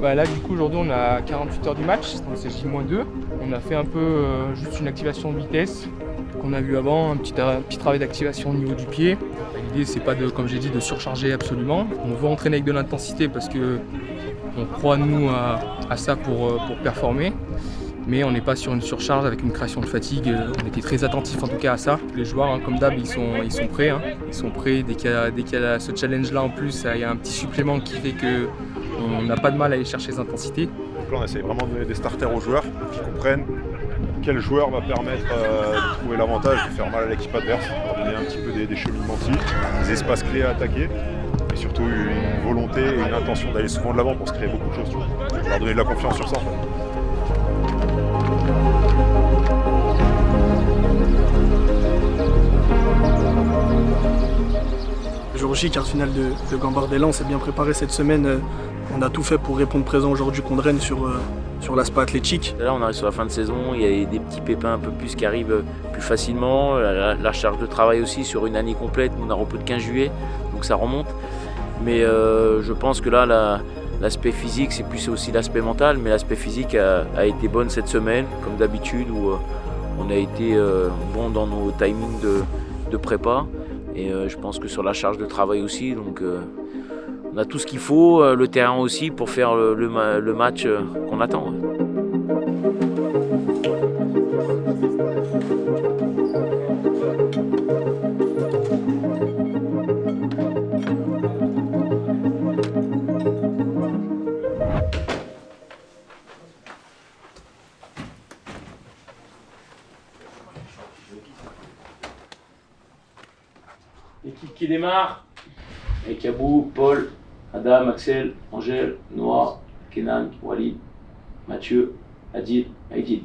Là du coup aujourd'hui on a 48 heures du match, donc c'est J-2. On a fait un peu juste une activation de vitesse qu'on a vu avant, un petit travail d'activation au niveau du pied. L'idée c'est pas comme j'ai dit de surcharger absolument. On veut entraîner avec de l'intensité parce que on croit nous à ça pour performer. Mais on n'est pas sur une surcharge avec une création de fatigue. On était très attentifs en tout cas à ça. Les joueurs, comme d'hab, ils sont prêts. Ils sont prêts. Dès qu'il y a ce challenge-là en plus, il y a un petit supplément qui fait qu'on n'a pas de mal à aller chercher les intensités. Donc là, on essaie vraiment de donner des starters aux joueurs pour qu'ils comprennent quel joueur va permettre de trouver l'avantage de faire mal à l'équipe adverse, leur donner un petit peu des cheminements des espaces clés à attaquer. Et surtout une volonté et une intention d'aller souvent de l'avant pour se créer beaucoup de choses. Leur donner de la confiance sur ça en fait. Le jour J, quart finale de Gambardella, on s'est bien préparé cette semaine. On a tout fait pour répondre présent aujourd'hui contre Rennes sur l'aspect athlétique. Là, on arrive sur la fin de saison, il y a des petits pépins un peu plus qui arrivent plus facilement. La charge de travail aussi sur une année complète, on a repos de 15 juillet, donc ça remonte. Mais je pense que là, l'aspect physique, c'est plus aussi l'aspect mental, mais l'aspect physique a été bonne cette semaine, comme d'habitude, où on a été bon dans nos timings de prépa. Et je pense que sur la charge de travail aussi, donc on a tout ce qu'il faut, le terrain aussi, pour faire le match qu'on attend. L'équipe qui démarre, avec Abou, Paul, Adam, Axel, Angèle, Noah, Kenan, Walid, Mathieu, Adil, Aïdil.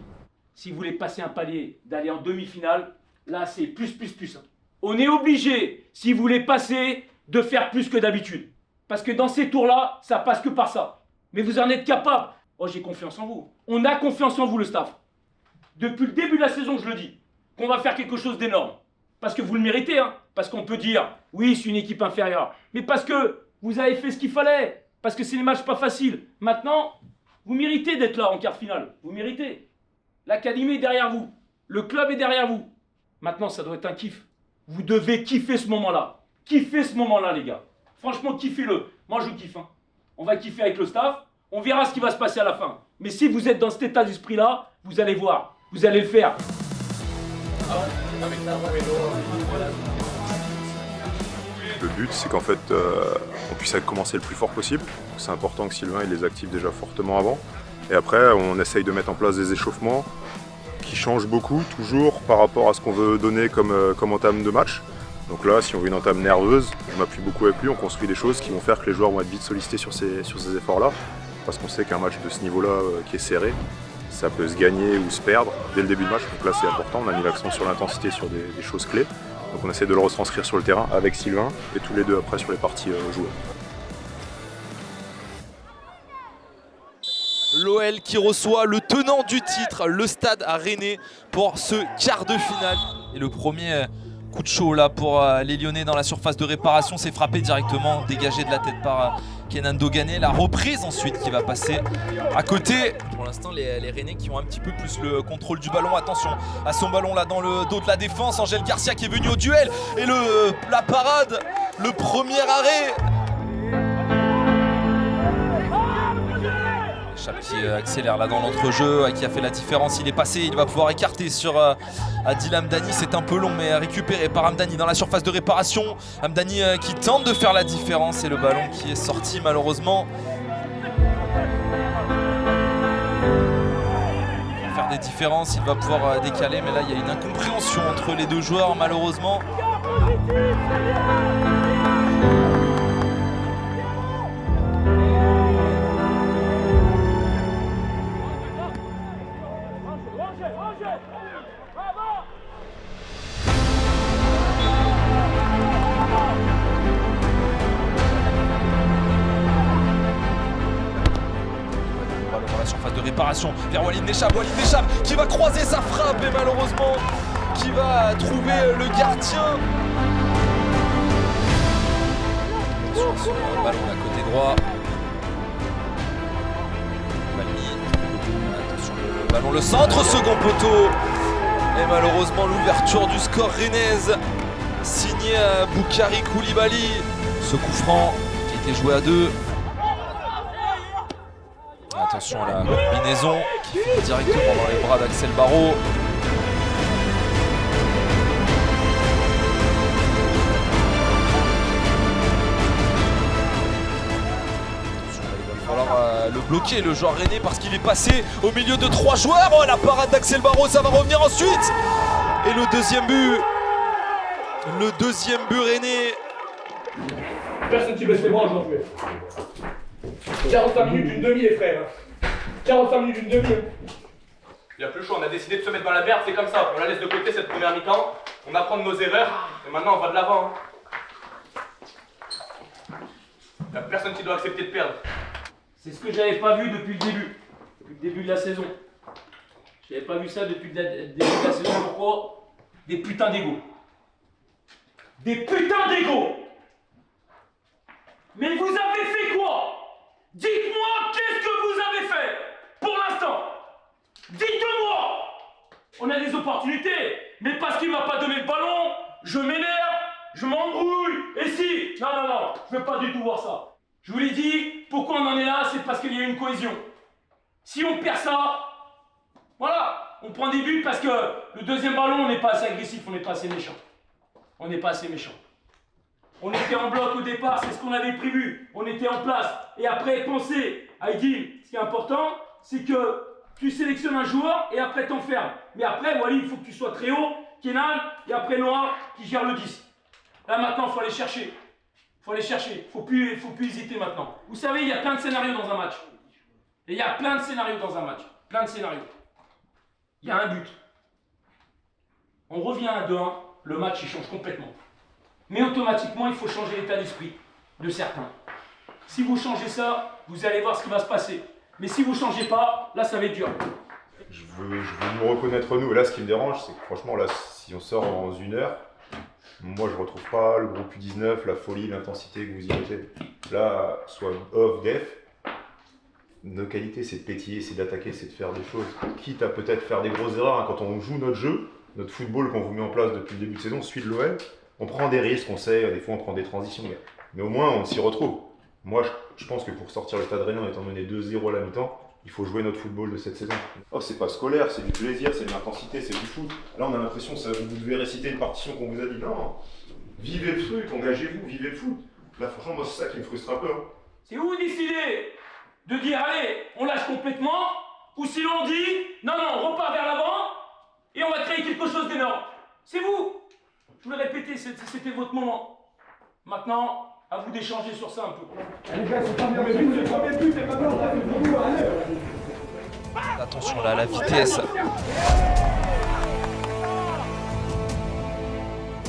Si vous voulez passer un palier, d'aller en demi-finale, là c'est plus. On est obligé, si vous voulez passer, de faire plus que d'habitude. Parce que dans ces tours-là, ça passe que par ça. Mais vous en êtes capable. Oh, j'ai confiance en vous. On a confiance en vous, le staff. Depuis le début de la saison, je le dis, qu'on va faire quelque chose d'énorme. Parce que vous le méritez, hein. Parce qu'on peut dire, oui, c'est une équipe inférieure. Mais parce que vous avez fait ce qu'il fallait. Parce que c'est des matchs pas faciles. Maintenant, vous méritez d'être là en quart finale. Vous méritez. L'académie est derrière vous. Le club est derrière vous. Maintenant, ça doit être un kiff. Vous devez kiffer ce moment-là. Kiffez ce moment-là, les gars. Franchement, kiffez-le. Moi, je kiffe. Hein. On va kiffer avec le staff. On verra ce qui va se passer à la fin. Mais si vous êtes dans cet état d'esprit-là, vous allez voir. Vous allez le faire. Le but, c'est qu'en fait, on puisse commencer le plus fort possible. C'est important que Sylvain il les active déjà fortement avant. Et après, on essaye de mettre en place des échauffements qui changent beaucoup, toujours par rapport à ce qu'on veut donner comme entame de match. Donc là, si on veut une entame nerveuse, je m'appuie beaucoup avec lui, on construit des choses qui vont faire que les joueurs vont être vite sollicités sur ces efforts-là. Parce qu'on sait qu'un match de ce niveau-là qui est serré, ça peut se gagner ou se perdre dès le début de match. Donc là, c'est important, on a mis l'accent sur l'intensité, sur des choses clés. Donc on essaie de le retranscrire sur le terrain avec Sylvain et tous les deux après sur les parties jouées. L'OL qui reçoit le tenant du titre, le Stade à Rennais, pour ce quart de finale. Et le premier coup de chaud là pour les Lyonnais dans la surface de réparation, c'est frappé directement, dégagé de la tête par Kenan Dogané. La reprise ensuite qui va passer à côté. Pour l'instant, les Rennais qui ont un petit peu plus le contrôle du ballon. Attention à son ballon là dans le dos de la défense. Angel Garcia qui est venu au duel. Et la parade, le premier arrêt. Chape qui accélère là dans l'entrejeu, qui a fait la différence, il est passé, il va pouvoir écarter sur Adil Hamdani, c'est un peu long mais récupéré par Hamdani dans la surface de réparation. Hamdani qui tente de faire la différence et le ballon qui est sorti malheureusement. Il va faire des différences, il va pouvoir décaler, mais là il y a une incompréhension entre les deux joueurs malheureusement. Réparation vers Walid Nechab qui va croiser sa frappe et malheureusement qui va trouver le gardien. Sur le ballon à côté droit. Ballon le centre, second poteau. Et malheureusement l'ouverture du score rennaise. Signé Boukari Koulibaly. Ce coup franc qui était joué à 2. Attention à la combinaison qui finit directement dans les bras d'Axel Barraud. Il va falloir le bloquer, le joueur rennais, parce qu'il est passé au milieu de 3 joueurs. Oh, la parade d'Axel Barraud, ça va revenir ensuite. Et le deuxième but. Le deuxième but rennais. Personne qui baisse les bras aujourd'hui. 45 minutes, une demi, les frères. 45 minutes, une demi. Il n'y a plus le choix, on a décidé de se mettre dans la merde, c'est comme ça. On la laisse de côté cette première mi-temps, on apprend de nos erreurs, et maintenant on va de l'avant. Il n'y a personne qui doit accepter de perdre. C'est ce que j'avais pas vu depuis le début de la saison. J'avais pas vu ça depuis le début de la saison. Pourquoi? Des putains d'ego. Des putains d'ego. Mais vous avez fait quoi? Dites-moi qu'est-ce que vous avez fait pour l'instant. Dites-moi. On a des opportunités, mais parce qu'il m'a pas donné le ballon, je m'énerve, je m'embrouille. Et si? Non, je veux pas du tout voir ça. Je vous l'ai dit, pourquoi on en est là, c'est parce qu'il y a une cohésion. Si on perd ça, voilà, on prend des buts parce que le deuxième ballon, on n'est pas assez agressif, on n'est pas assez méchant. On n'est pas assez méchant. On était en bloc au départ, c'est ce qu'on avait prévu. On était en place. Et après, pensez, Aïdine, ce qui est important, c'est que tu sélectionnes un joueur et après t'enfermes. Mais après, Walid, il faut que tu sois très haut, Kenan, et après Noah qui gère le 10. Là maintenant, il faut aller chercher. Faut aller chercher. Faut plus hésiter maintenant. Vous savez, il y a plein de scénarios dans un match. Et il y a plein de scénarios dans un match. Plein de scénarios. Il y a un but. On revient à 2-1, le match il change complètement. Mais automatiquement, il faut changer l'état d'esprit de certains. Si vous changez ça, vous allez voir ce qui va se passer. Mais si vous ne changez pas, là ça va être dur. Je veux nous reconnaître nous. Et là, ce qui me dérange, c'est que franchement, là, si on sort en 1 heure, moi je retrouve pas le groupe U19, la folie, l'intensité que vous y mettez. Là, soit off, def, nos qualités c'est de pétiller, c'est d'attaquer, c'est de faire des choses. Quitte à peut-être faire des grosses erreurs, hein, quand on joue notre jeu, notre football qu'on vous met en place depuis le début de saison, celui de l'OL, on prend des risques, on sait, des fois on prend des transitions, mais au moins on s'y retrouve. Moi je pense que pour sortir le Stade Rennais en étant mené 2-0 à la mi-temps, il faut jouer notre football de cette saison. Oh, c'est pas scolaire, c'est du plaisir, c'est de l'intensité, c'est du foot. Là on a l'impression que vous devez réciter une partition qu'on vous a dit. Non, vivez le truc, engagez-vous, vivez le foot. Là franchement moi c'est ça qui me frustre un peu. Hein. Si vous décidez de dire allez, on lâche complètement, ou sinon on dit non, on repart vers l'avant et on va créer quelque chose d'énorme. C'est vous. Je vous l'ai répété, c'était votre moment. Maintenant, à vous d'échanger sur ça un peu. Attention là, la vitesse.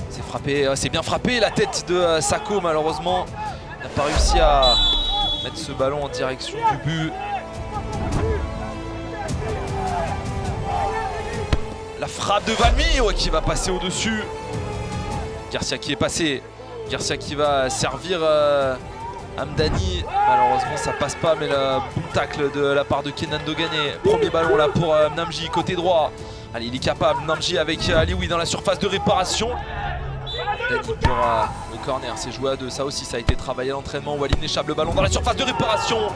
C'est frappé, c'est bien frappé, la tête de Sako malheureusement. Il n'a pas réussi à mettre ce ballon en direction du but. La frappe de Valmy qui va passer au-dessus. Garcia qui est passé. Garcia qui va servir Hamdani. Malheureusement ça passe pas, mais le bon tacle de la part de Kenan Dogané. Premier ballon là pour Namji côté droit. Allez, il est capable, Namji avec Alioui dans la surface de réparation. Dani pour le corner, c'est joué à 2, ça aussi ça a été travaillé à l'entraînement. Walid n'échappe le ballon dans la surface de réparation.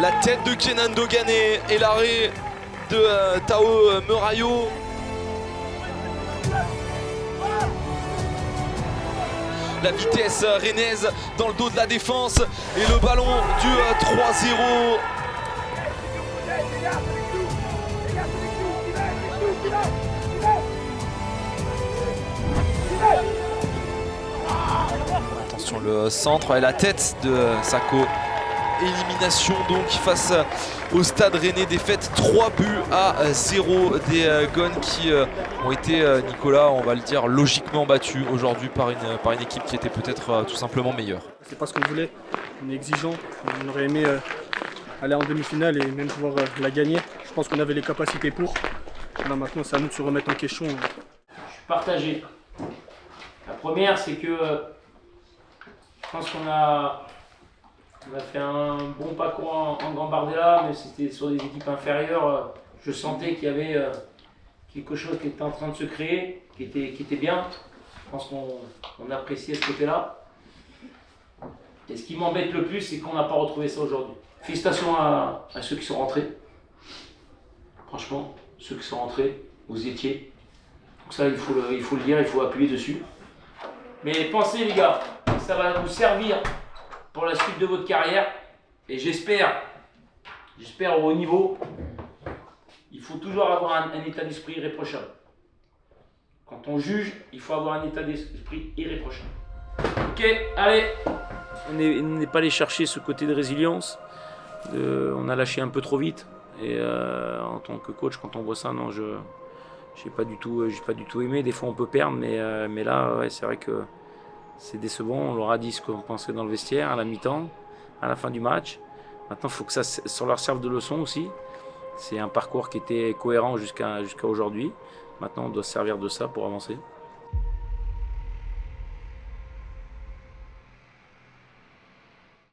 La tête de Kenan Dogané et l'arrêt de Tao Merayo. La vitesse rennaise dans le dos de la défense et le ballon du 3-0. Attention le centre et la tête de Sako. Élimination donc face au Stade Rennais, défaite 3-0 des Gones qui ont été, Nicolas, on va le dire, logiquement battus aujourd'hui par une équipe qui était peut-être tout simplement meilleure. C'est pas ce qu'on voulait, on est exigeant, on aurait aimé aller en demi-finale et même pouvoir la gagner. Je pense qu'on avait les capacités pour. Là, maintenant c'est à nous de se remettre en question. Je suis partagé. La première, c'est que je pense qu'on a fait un bon parcours en Gambardella, mais c'était sur des équipes inférieures. Je sentais qu'il y avait quelque chose qui était en train de se créer, qui était bien. Je pense qu'on appréciait ce côté-là. Et ce qui m'embête le plus, c'est qu'on n'a pas retrouvé ça aujourd'hui. Félicitations à ceux qui sont rentrés. Franchement, ceux qui sont rentrés, vous y étiez. Donc ça, il faut le dire, il faut appuyer dessus. Mais pensez les gars, ça va vous servir pour la suite de votre carrière. Et j'espère au haut niveau, il faut toujours avoir un état d'esprit irréprochable. Quand on juge, il faut avoir un état d'esprit irréprochable. Ok, allez. On n'est pas allé chercher ce côté de résilience. On a lâché un peu trop vite. Et en tant que coach, quand on voit ça, non, j'ai pas du tout aimé. Des fois, on peut perdre, mais là, ouais, c'est vrai que c'est décevant. On leur a dit ce qu'on pensait dans le vestiaire à la mi-temps, à la fin du match. Maintenant, il faut que ça leur serve de leçon aussi. C'est un parcours qui était cohérent jusqu'à aujourd'hui. Maintenant, on doit se servir de ça pour avancer.